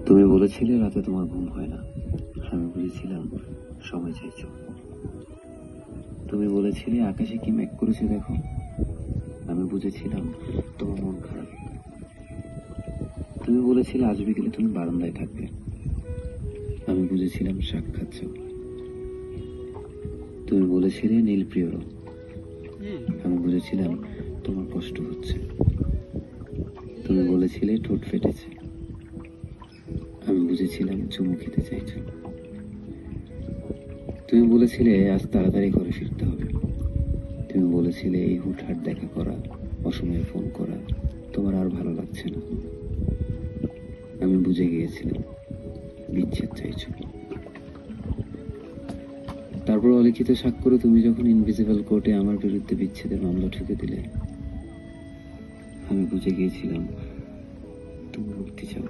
তুমি বলেছিলে রাতে তোমার ঘুম হয় না, আমি বুঝেছিলাম সময় চাইছো। তুমি বলেছিলে আকাশে কি মেঘ করেছে দেখো, আমি বুঝেছিলাম তোমার মন খারাপ। তুমি বলেছিলে আজ বিকেলে তুমি বারান্দায় থাকবে, আমি বুঝেছিলাম শাক খাচ্ছ। তুমি বলেছিলে নীল প্রিয় রং, আমি বুঝেছিলাম তোমার কষ্ট হচ্ছে। তুমি বলেছিলে ঠোঁট ফেটেছে, আমি বুঝেছিলাম চুমু খেতে চাইছো। তুমি বলেছিলে আজ তাড়াতাড়ি ঘরে ফিরতে হবে। তুমি বলেছিলে এই হুটহাট দেখা করা, অসময়ে ফোন করা তোমার আর ভালো লাগছে না। আমি বুঝে গিয়েছিলাম বিচ্ছেদ চাইছো। তারপর অলিখিত স্বাক্ষরে তুমি যখন ইনভিজিবল কোর্টে আমার বিরুদ্ধে বিচ্ছেদের মামলা ঠুকে দিলে, আমি বুঝে গিয়েছিলাম তুমি মুক্তি চাও।